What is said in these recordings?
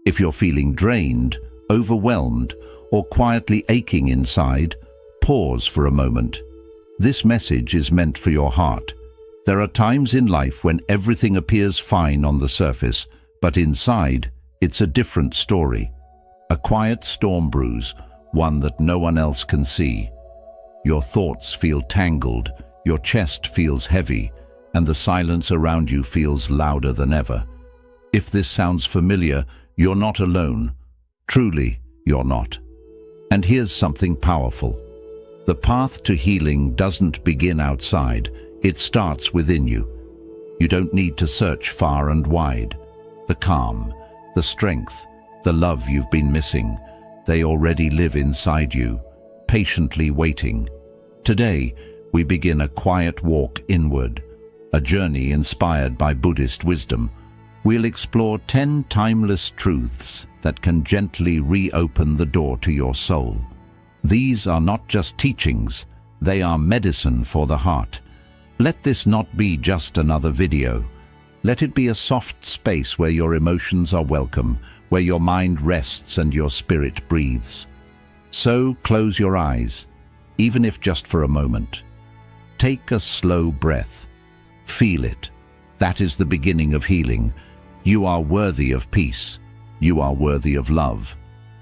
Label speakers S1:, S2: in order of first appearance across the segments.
S1: If you're feeling drained, overwhelmed, or quietly aching inside, pause for a moment. This message is meant for your heart. There are times in life when everything appears fine on the surface, but inside, it's a different story. A quiet storm brews, one that no one else can see. Your thoughts feel tangled, your chest feels heavy, and the silence around you feels louder than ever. If this sounds familiar, you're not alone. Truly, you're not. And here's something powerful. The path to healing doesn't begin outside, it starts within you. You don't need to search far and wide. The calm, the strength, the love you've been missing, they already live inside you, patiently waiting. Today, we begin a quiet walk inward, a journey inspired by Buddhist wisdom. We'll explore 10 timeless truths that can gently reopen the door to your soul. These are not just teachings, they are medicine for the heart. Let this not be just another video. Let it be a soft space where your emotions are welcome, where your mind rests and your spirit breathes. So close your eyes, even if just for a moment. Take a slow breath. Feel it. That is the beginning of healing. You are worthy of peace. You are worthy of love.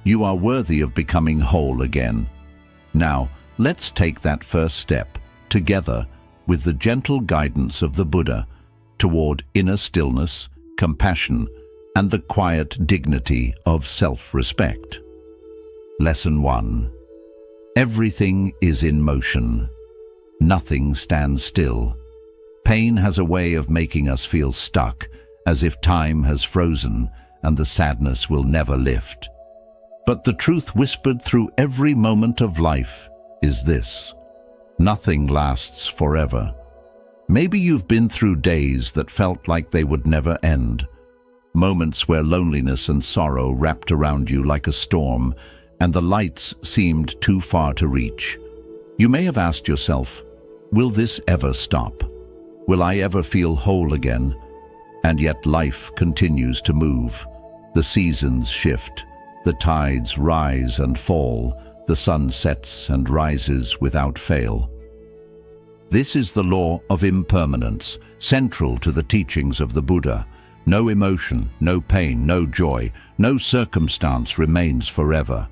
S1: You are worthy of becoming whole again. Now, let's take that first step, together, with the gentle guidance of the Buddha, toward inner stillness, compassion, and the quiet dignity of self-respect. Lesson 1. Everything is in motion. Nothing stands still. Pain has a way of making us feel stuck, as if time has frozen and the sadness will never lift. But the truth whispered through every moment of life is this: nothing lasts forever. Maybe you've been through days that felt like they would never end. Moments where loneliness and sorrow wrapped around you like a storm, and the lights seemed too far to reach. You may have asked yourself, will this ever stop? Will I ever feel whole again? And yet life continues to move. The seasons shift. The tides rise and fall. The sun sets and rises without fail. This is the law of impermanence, central to the teachings of the Buddha. No emotion, no pain, no joy, no circumstance remains forever.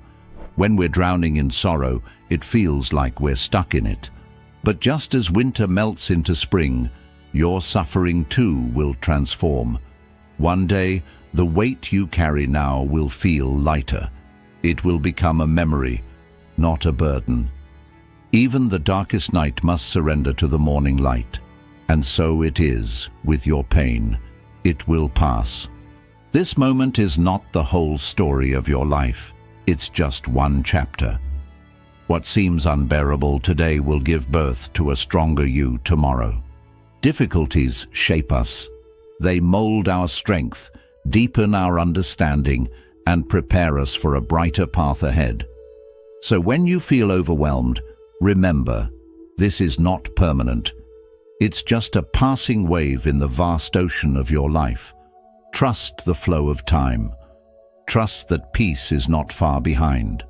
S1: When we're drowning in sorrow, it feels like we're stuck in it. But just as winter melts into spring, your suffering too will transform. One day, the weight you carry now will feel lighter. It will become a memory, not a burden. Even the darkest night must surrender to the morning light. And so it is with your pain. It will pass. This moment is not the whole story of your life. It's just one chapter. What seems unbearable today will give birth to a stronger you tomorrow. Difficulties shape us. They mold our strength, deepen our understanding, and prepare us for a brighter path ahead. So when you feel overwhelmed, remember, this is not permanent. It's just a passing wave in the vast ocean of your life. Trust the flow of time. Trust that peace is not far behind.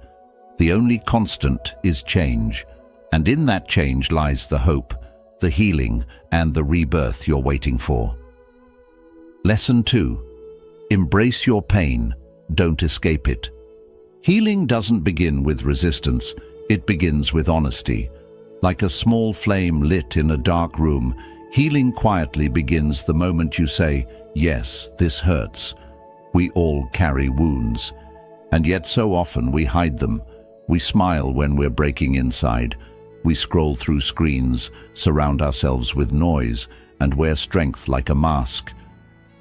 S1: The only constant is change, and in that change lies the hope, the healing, and the rebirth you're waiting for. Lesson 2. Embrace your pain, don't escape it. Healing doesn't begin with resistance, it begins with honesty. Like a small flame lit in a dark room, healing quietly begins the moment you say, "Yes, this hurts." We all carry wounds, and yet so often we hide them. We smile when we're breaking inside. We scroll through screens, surround ourselves with noise, and wear strength like a mask.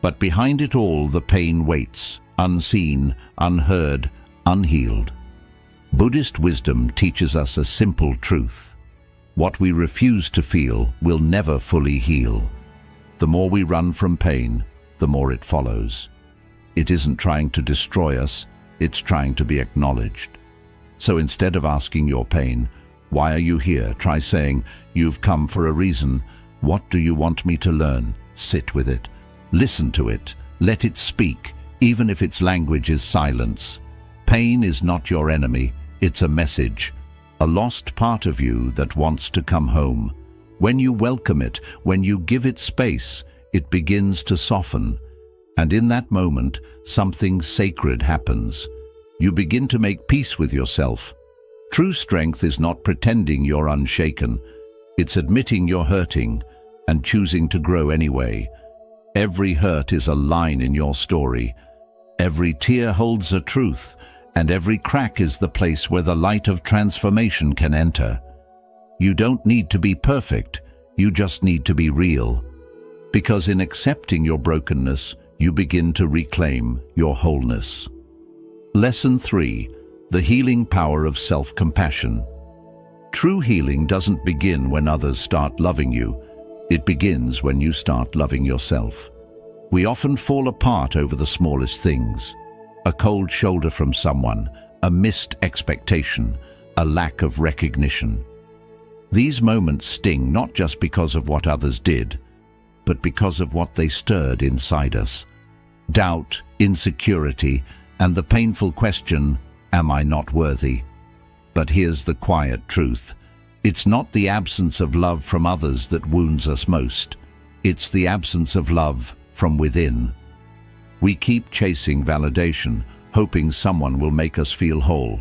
S1: But behind it all, the pain waits, unseen, unheard, unhealed. Buddhist wisdom teaches us a simple truth. What we refuse to feel will never fully heal. The more we run from pain, the more it follows. It isn't trying to destroy us, it's trying to be acknowledged. So instead of asking your pain, "Why are you here?" try saying, "You've come for a reason. What do you want me to learn?" Sit with it. Listen to it. Let it speak. even if its language is silence. Pain is not your enemy, it's a message, a lost part of you that wants to come home. When you welcome it, when you give it space, it begins to soften. And in that moment, something sacred happens. You begin to make peace with yourself. True strength is not pretending you're unshaken. It's admitting you're hurting and choosing to grow anyway. Every hurt is a line in your story. Every tear holds a truth, and every crack is the place where the light of transformation can enter. You don't need to be perfect, you just need to be real. Because in accepting your brokenness, you begin to reclaim your wholeness. Lesson 3. The healing power of self-compassion. True healing doesn't begin when others start loving you. It begins when you start loving yourself. We often fall apart over the smallest things. A cold shoulder from someone, a missed expectation, a lack of recognition. These moments sting not just because of what others did, but because of what they stirred inside us. Doubt, insecurity, and the painful question, am I not worthy? But here's the quiet truth. It's not the absence of love from others that wounds us most. It's the absence of love from within. We keep chasing validation, hoping someone will make us feel whole,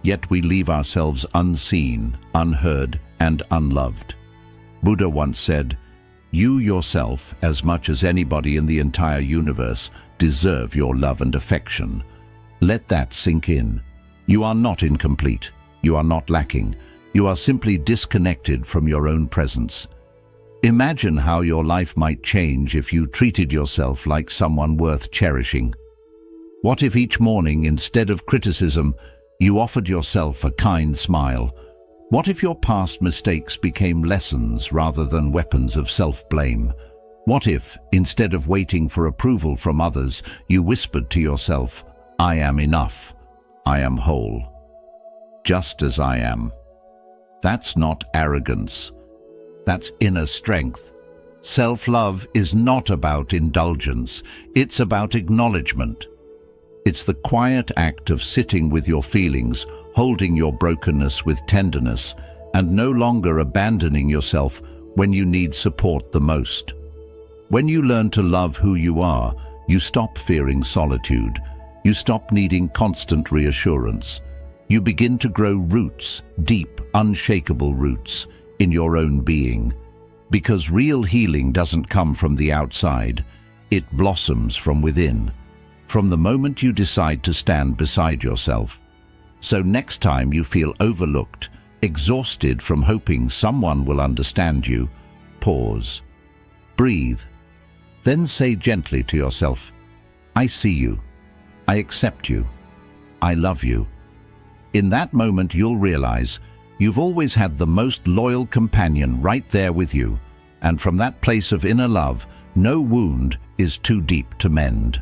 S1: yet we leave ourselves unseen, unheard, and unloved. Buddha once said, "You yourself, as much as anybody in the entire universe, deserve your love and affection." Let that sink in. You are not incomplete. You are not lacking. You are simply disconnected from your own presence. Imagine how your life might change if you treated yourself like someone worth cherishing. What if each morning, instead of criticism, you offered yourself a kind smile? What if your past mistakes became lessons rather than weapons of self-blame? What if, instead of waiting for approval from others, you whispered to yourself, "I am enough. I am whole. Just as I am." That's not arrogance. That's inner strength. Self-love is not about indulgence. It's about acknowledgement. It's the quiet act of sitting with your feelings, holding your brokenness with tenderness, and no longer abandoning yourself when you need support the most. When you learn to love who you are, you stop fearing solitude. You stop needing constant reassurance. You begin to grow roots, deep, unshakable roots, in your own being. Because real healing doesn't come from the outside, it blossoms from within. From the moment you decide to stand beside yourself. So next time you feel overlooked, exhausted from hoping someone will understand you, pause. Breathe. Then say gently to yourself, "I see you. I accept you. I love you." In that moment you'll realize you've always had the most loyal companion right there with you, and from that place of inner love, no wound is too deep to mend.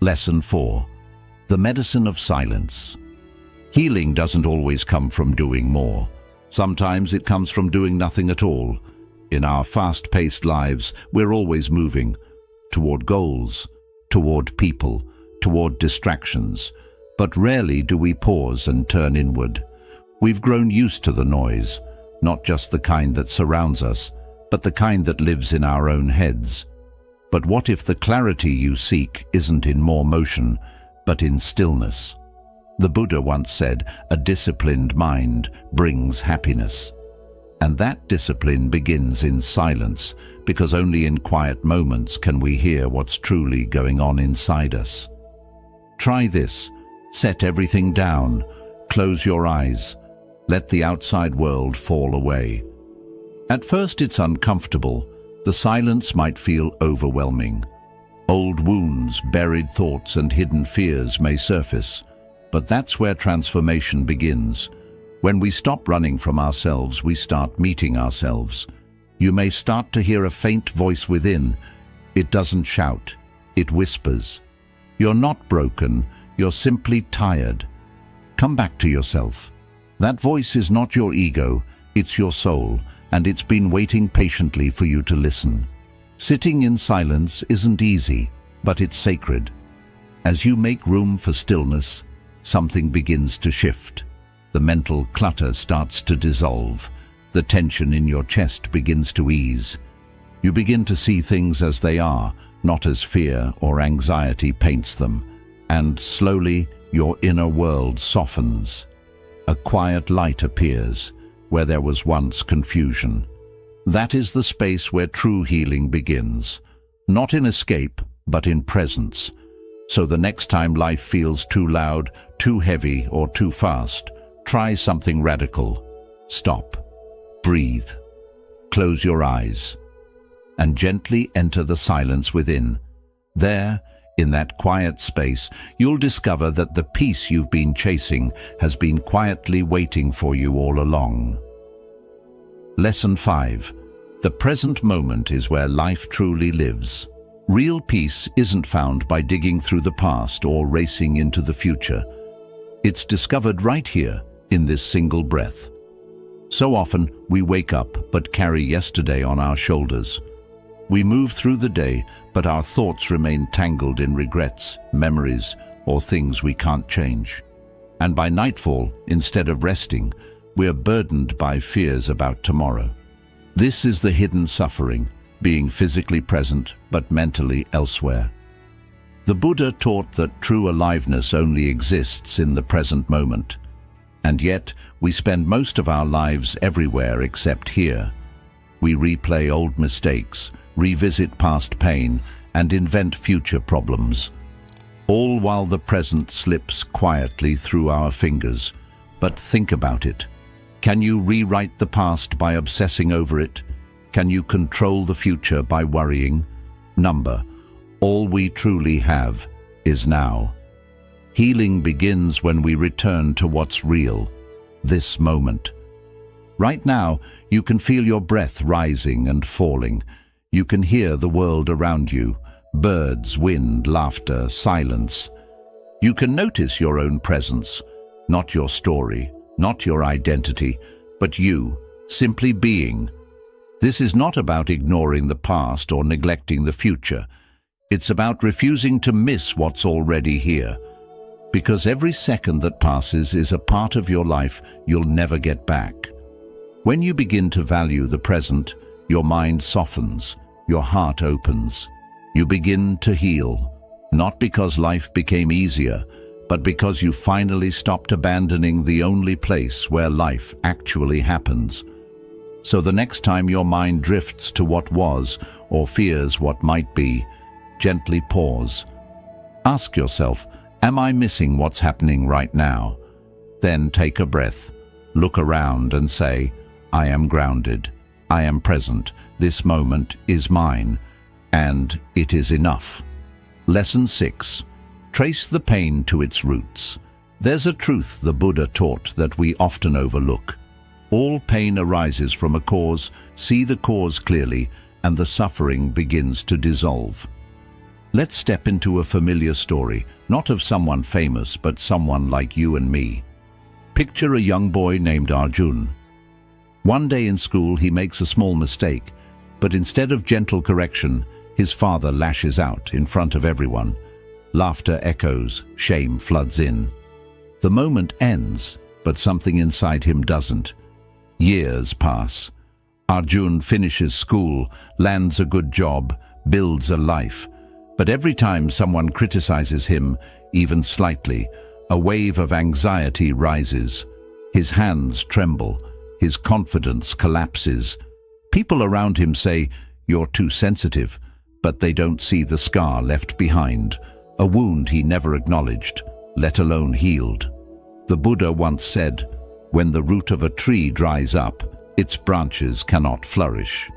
S1: Lesson 4. The medicine of silence. Healing doesn't always come from doing more. Sometimes it comes from doing nothing at all. In our fast-paced lives, we're always moving toward goals, toward people, toward distractions, but rarely do we pause and turn inward. We've grown used to the noise, not just the kind that surrounds us, but the kind that lives in our own heads. But what if the clarity you seek isn't in more motion, but in stillness? The Buddha once said, "A disciplined mind brings happiness." And that discipline begins in silence, because only in quiet moments can we hear what's truly going on inside us. Try this. Set everything down. Close your eyes. Let the outside world fall away. At first it's uncomfortable. The silence might feel overwhelming. Old wounds, buried thoughts, and hidden fears may surface. But that's where transformation begins. When we stop running from ourselves, we start meeting ourselves. You may start to hear a faint voice within. It doesn't shout. It whispers. You're not broken. You're simply tired. Come back to yourself. That voice is not your ego. It's your soul, and it's been waiting patiently for you to listen. Sitting in silence isn't easy, but it's sacred. As you make room for stillness, something begins to shift. The mental clutter starts to dissolve. The tension in your chest begins to ease. You begin to see things as they are, not as fear or anxiety paints them. And slowly, your inner world softens. A quiet light appears where there was once confusion. That is the space where true healing begins. Not in escape, but in presence. So the next time life feels too loud, too heavy, or too fast, try something radical. Stop. Breathe. Close your eyes. And gently enter the silence within. There, in that quiet space, you'll discover that the peace you've been chasing has been quietly waiting for you all along. Lesson 5. The present moment is where life truly lives. Real peace isn't found by digging through the past or racing into the future. It's discovered right here, in this single breath. So often, we wake up but carry yesterday on our shoulders. We move through the day, but our thoughts remain tangled in regrets, memories, or things we can't change. And by nightfall, instead of resting, we're burdened by fears about tomorrow. This is the hidden suffering, being physically present but mentally elsewhere. The Buddha taught that true aliveness only exists in the present moment. And yet, we spend most of our lives everywhere except here. We replay old mistakes, revisit past pain, and invent future problems. All while the present slips quietly through our fingers. But think about it. Can you rewrite the past by obsessing over it? Can you control the future by worrying? All we truly have is now. Healing begins when we return to what's real, this moment. Right now, you can feel your breath rising and falling. You can hear the world around you, birds, wind, laughter, silence. You can notice your own presence, not your story, not your identity, but you, simply being. This is not about ignoring the past or neglecting the future. It's about refusing to miss what's already here. Because every second that passes is a part of your life you'll never get back. When you begin to value the present, your mind softens, your heart opens. You begin to heal, not because life became easier, but because you finally stopped abandoning the only place where life actually happens. So the next time your mind drifts to what was or fears what might be, gently pause. Ask yourself, am I missing what's happening right now? Then take a breath, look around and say, I am grounded, I am present, this moment is mine, and it is enough. Lesson 6. Trace the pain to its roots. There's a truth the Buddha taught that we often overlook. All pain arises from a cause, see the cause clearly, and the suffering begins to dissolve. Let's step into a familiar story, not of someone famous, but someone like you and me. Picture a young boy named Arjun. One day in school he makes a small mistake, but instead of gentle correction, his father lashes out in front of everyone. Laughter echoes, shame floods in. The moment ends, but something inside him doesn't. Years pass. Arjun finishes school, lands a good job, builds a life. But every time someone criticizes him, even slightly, a wave of anxiety rises. His hands tremble, his confidence collapses. People around him say, "You're too sensitive," but they don't see the scar left behind, a wound he never acknowledged, let alone healed. The Buddha once said, "When the root of a tree dries up, its branches cannot flourish."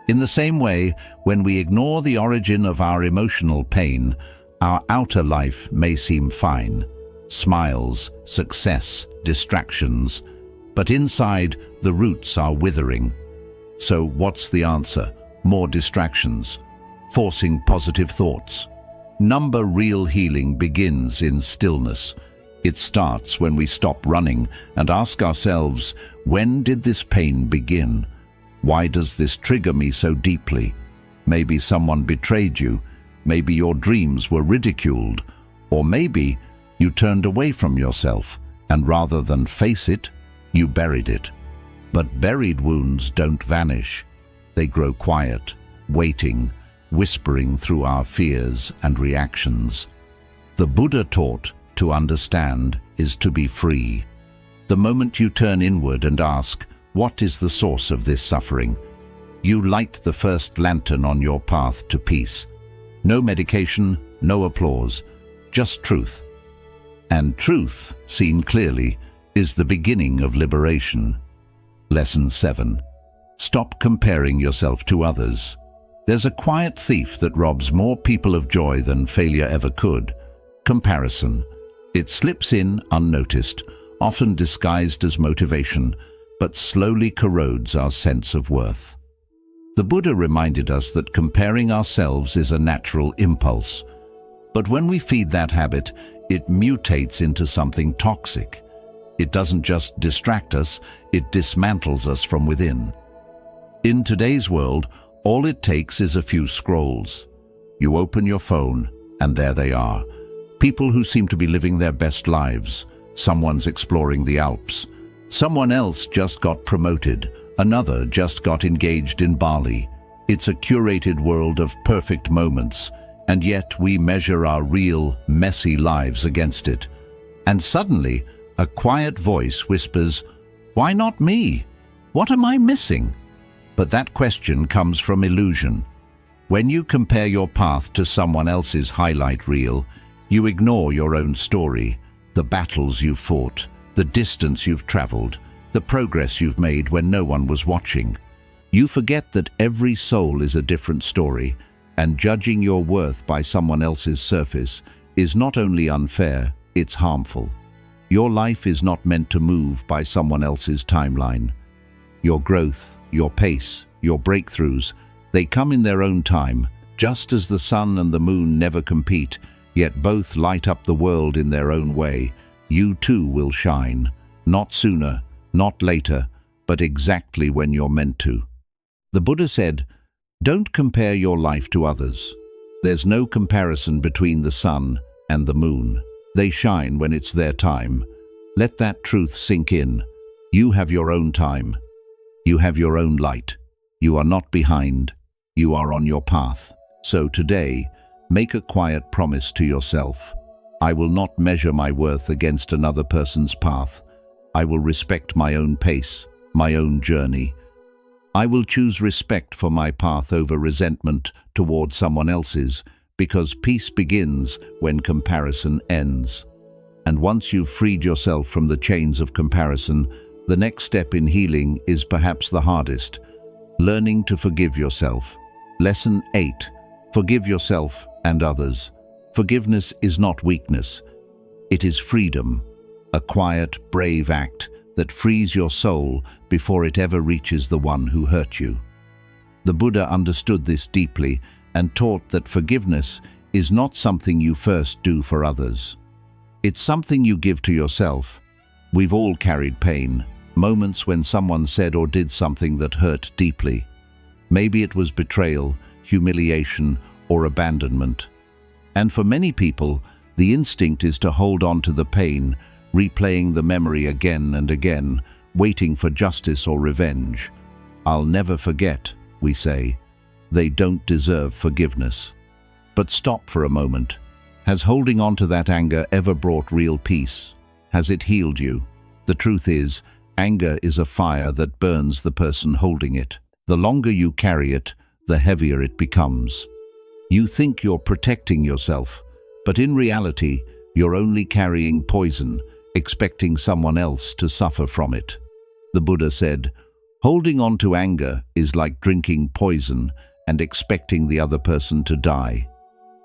S1: In the same way, when we ignore the origin of our emotional pain, our outer life may seem fine. Smiles, success, distractions. But inside, the roots are withering. So what's the answer? More distractions. Forcing positive thoughts. Real healing begins in stillness. It starts when we stop running and ask ourselves, when did this pain begin? Why does this trigger me so deeply? Maybe someone betrayed you. Maybe your dreams were ridiculed. Or maybe you turned away from yourself, and rather than face it, you buried it. But buried wounds don't vanish. They grow quiet, waiting, whispering through our fears and reactions. The Buddha taught to understand is to be free. The moment you turn inward and ask, what is the source of this suffering? You light the first lantern on your path to peace. No medication, no applause, just truth. And truth, seen clearly, is the beginning of liberation. Lesson 7. Stop comparing yourself to others. There's a quiet thief that robs more people of joy than failure ever could. Comparison. It slips in unnoticed, often disguised as motivation, but slowly corrodes our sense of worth. The Buddha reminded us that comparing ourselves is a natural impulse. But when we feed that habit, it mutates into something toxic. It doesn't just distract us, it dismantles us from within. In today's world, all it takes is a few scrolls. You open your phone, and there they are. People who seem to be living their best lives. Someone's exploring the Alps. Someone else just got promoted. Another just got engaged in Bali. It's a curated world of perfect moments, and yet we measure our real, messy lives against it. And suddenly, a quiet voice whispers, "Why not me? What am I missing?" But that question comes from illusion. When you compare your path to someone else's highlight reel, you ignore your own story, the battles you've fought, the distance you've traveled, the progress you've made when no one was watching. You forget that every soul is a different story, and judging your worth by someone else's surface is not only unfair, it's harmful. Your life is not meant to move by someone else's timeline. Your growth, your pace, your breakthroughs, they come in their own time, just as the sun and the moon never compete, yet both light up the world in their own way. You too will shine, not sooner, not later, but exactly when you're meant to. The Buddha said, "Don't compare your life to others. There's no comparison between the sun and the moon. They shine when it's their time. Let that truth sink in. You have your own time. You have your own light. You are not behind. You are on your path. So today, make a quiet promise to yourself. I will not measure my worth against another person's path. I will respect my own pace, my own journey. I will choose respect for my path over resentment towards someone else's, because peace begins when comparison ends. And once you've freed yourself from the chains of comparison, the next step in healing is perhaps the hardest, learning to forgive yourself. Lesson 8. Forgive yourself and others. Forgiveness is not weakness. It is freedom, a quiet, brave act that frees your soul before it ever reaches the one who hurt you. The Buddha understood this deeply and taught that forgiveness is not something you first do for others. It's something you give to yourself. We've all carried pain, moments when someone said or did something that hurt deeply. Maybe it was betrayal, humiliation, or abandonment. And for many people, the instinct is to hold on to the pain, replaying the memory again and again, waiting for justice or revenge. I'll never forget, we say. They don't deserve forgiveness. But stop for a moment. Has holding on to that anger ever brought real peace? Has it healed you? The truth is, anger is a fire that burns the person holding it. The longer you carry it, the heavier it becomes. You think you're protecting yourself, but in reality, you're only carrying poison, expecting someone else to suffer from it. The Buddha said, holding on to anger is like drinking poison and expecting the other person to die.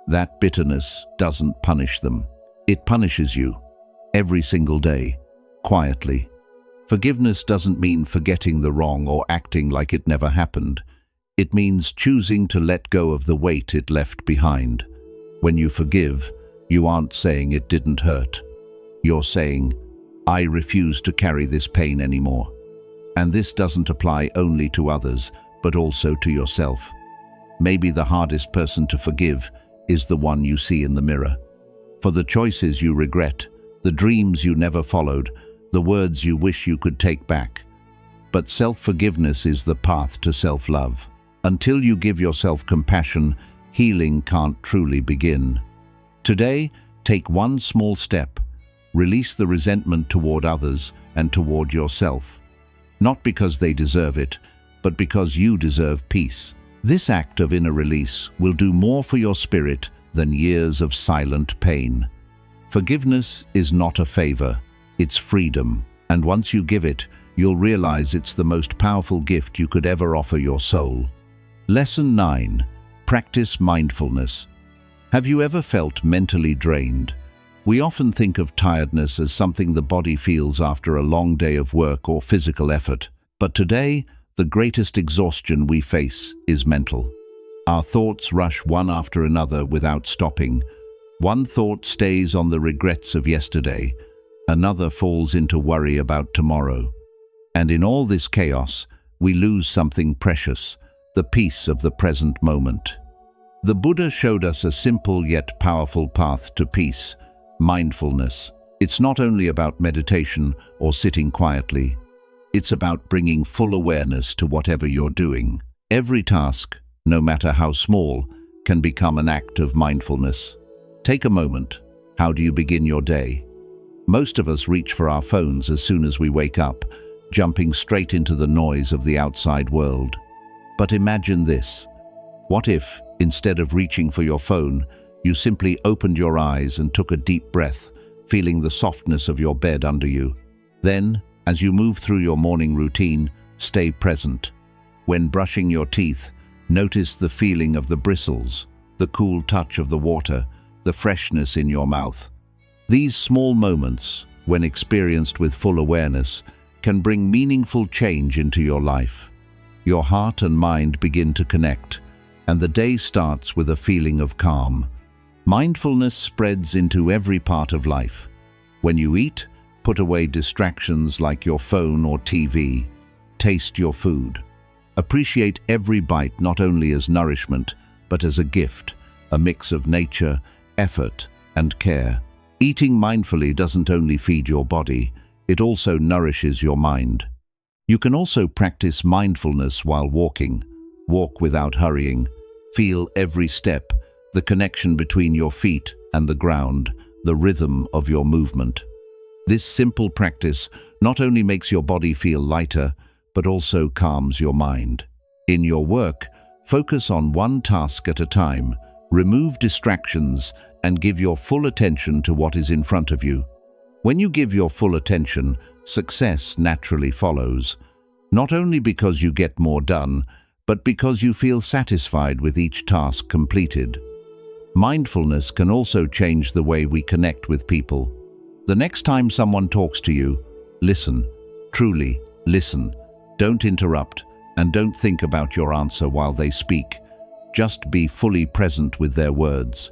S1: That bitterness doesn't punish them. It punishes you, every single day, quietly. Forgiveness doesn't mean forgetting the wrong or acting like it never happened. It means choosing to let go of the weight it left behind. When you forgive, you aren't saying it didn't hurt. You're saying, I refuse to carry this pain anymore. And this doesn't apply only to others, but also to yourself. Maybe the hardest person to forgive is the one you see in the mirror. for the choices you regret, the dreams you never followed, the words you wish you could take back. But self-forgiveness is the path to self-love. Until you give yourself compassion, healing can't truly begin. Today, take one small step. Release the resentment toward others and toward yourself. Not because they deserve it, but because you deserve peace. This act of inner release will do more for your spirit than years of silent pain. Forgiveness is not a favor, it's freedom. And once you give it, you'll realize it's the most powerful gift you could ever offer your soul. Lesson 9. Practice mindfulness. Have you ever felt mentally drained? We often think of tiredness as something the body feels after a long day of work or physical effort. But today, the greatest exhaustion we face is mental. Our thoughts rush one after another without stopping. One thought stays on the regrets of yesterday, another falls into worry about tomorrow. And in all this chaos, we lose something precious, the peace of the present moment. The Buddha showed us a simple yet powerful path to peace: mindfulness. It's not only about meditation or sitting quietly. It's about bringing full awareness to whatever you're doing. Every task, no matter how small, can become an act of mindfulness. Take a moment. How do you begin your day? Most of us reach for our phones as soon as we wake up, jumping straight into the noise of the outside world. But imagine this. What if, instead of reaching for your phone, you simply opened your eyes and took a deep breath, feeling the softness of your bed under you? Then, as you move through your morning routine, stay present. When brushing your teeth, notice the feeling of the bristles, the cool touch of the water, the freshness in your mouth. These small moments, when experienced with full awareness, can bring meaningful change into your life. Your heart and mind begin to connect, and the day starts with a feeling of calm. Mindfulness spreads into every part of life. When you eat, put away distractions like your phone or TV. Taste your food. Appreciate every bite not only as nourishment, but as a gift, a mix of nature, effort, and care. Eating mindfully doesn't only feed your body, it also nourishes your mind. You can also practice mindfulness while walking. Walk without hurrying. Feel every step, the connection between your feet and the ground, the rhythm of your movement. This simple practice not only makes your body feel lighter, but also calms your mind. In your work, focus on one task at a time, remove distractions, and give your full attention to what is in front of you. When you give your full attention, success naturally follows, not only because you get more done, but because you feel satisfied with each task completed. Mindfulness can also change the way we connect with people. The next time someone talks to you, listen. Truly, listen. Don't interrupt, and don't think about your answer while they speak. Just be fully present with their words.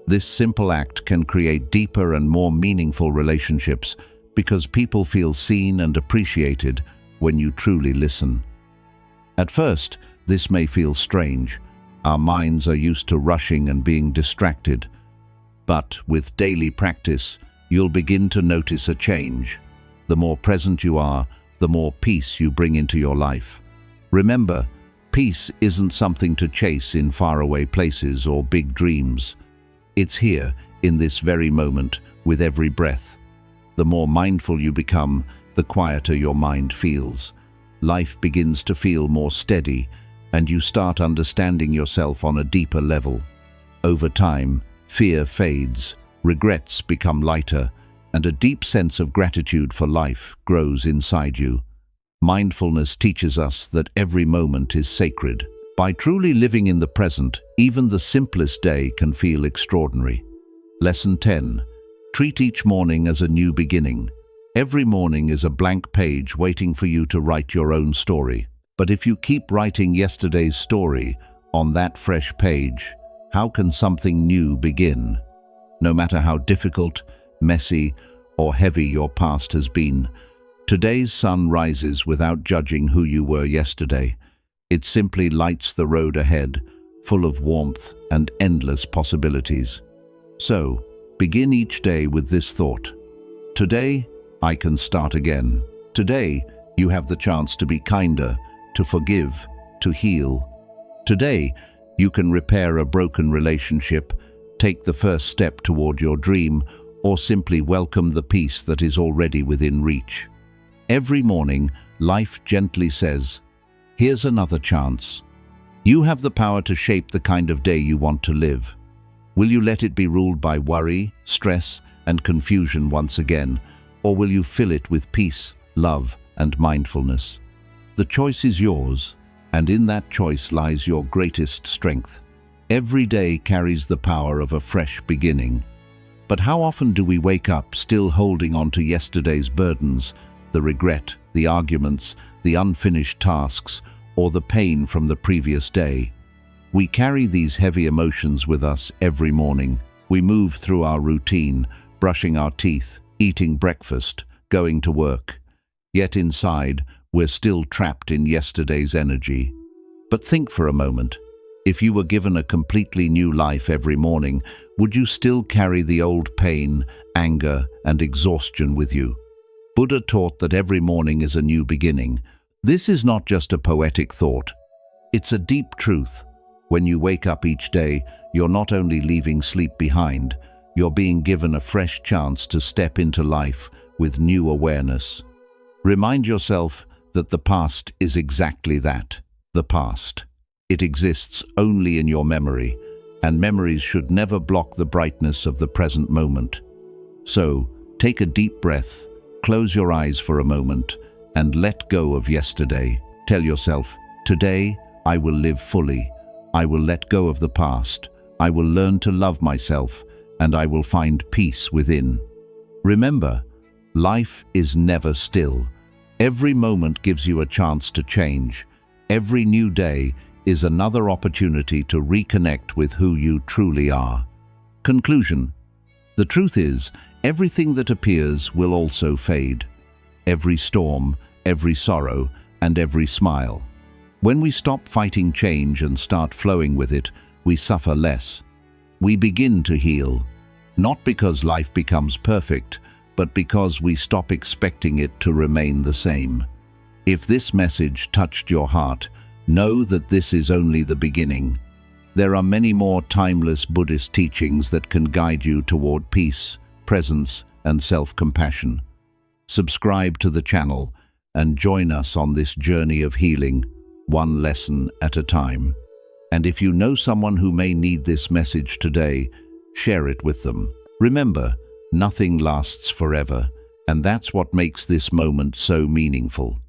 S1: This simple act can create deeper and more meaningful relationships because people feel seen and appreciated when you truly listen. At first, this may feel strange. Our minds are used to rushing and being distracted. But with daily practice, you'll begin to notice a change. The more present you are, the more peace you bring into your life. Remember, peace isn't something to chase in faraway places or big dreams. It's here, in this very moment, with every breath. The more mindful you become, the quieter your mind feels. Life begins to feel more steady, and you start understanding yourself on a deeper level. Over time, fear fades, regrets become lighter, and a deep sense of gratitude for life grows inside you. Mindfulness teaches us that every moment is sacred. By truly living in the present, even the simplest day can feel extraordinary. Lesson 10. Treat each morning as a new beginning. Every morning is a blank page waiting for you to write your own story. But if you keep writing yesterday's story on that fresh page, how can something new begin? No matter how difficult, messy, or heavy your past has been, today's sun rises without judging who you were yesterday. It simply lights the road ahead, full of warmth and endless possibilities. So, Begin each day with this thought. Today, I can start again. Today, you have the chance to be kinder, to forgive, to heal. Today, you can repair a broken relationship, take the first step toward your dream, or simply welcome the peace that is already within reach. Every morning, life gently says, "Here's another chance." You have the power to shape the kind of day you want to live. Will you let it be ruled by worry, stress, and confusion once again, or will you fill it with peace, love, and mindfulness? The choice is yours, and in that choice lies your greatest strength. Every day carries the power of a fresh beginning. But how often do we wake up still holding on to yesterday's burdens, the regret, the arguments, the unfinished tasks, or the pain from the previous day? We carry these heavy emotions with us every morning. We move through our routine, brushing our teeth, eating breakfast, going to work. Yet inside, we're still trapped in yesterday's energy. But think for a moment. If you were given a completely new life every morning, would you still carry the old pain, anger, and exhaustion with you? Buddha taught that every morning is a new beginning. This is not just a poetic thought. It's a deep truth. When you wake up each day, you're not only leaving sleep behind, you're being given a fresh chance to step into life with new awareness. Remind yourself that the past is exactly that, the past. It exists only in your memory, and memories should never block the brightness of the present moment. So, take a deep breath, close your eyes for a moment, and let go of yesterday. Tell yourself, today I will live fully. I will let go of the past. I will learn to love myself, and I will find peace within. Remember, life is never still. Every moment gives you a chance to change. Every new day is another opportunity to reconnect with who you truly are. Conclusion. The truth is, everything that appears will also fade. Every storm, every sorrow, and every smile. When we stop fighting change and start flowing with it, we suffer less. We begin to heal, not because life becomes perfect, but because we stop expecting it to remain the same. If this message touched your heart, know that this is only the beginning. There are many more timeless Buddhist teachings that can guide you toward peace, presence, and self-compassion. Subscribe to the channel and join us on this journey of healing, one lesson at a time. And if you know someone who may need this message today, share it with them. Remember, nothing lasts forever, and that's what makes this moment so meaningful.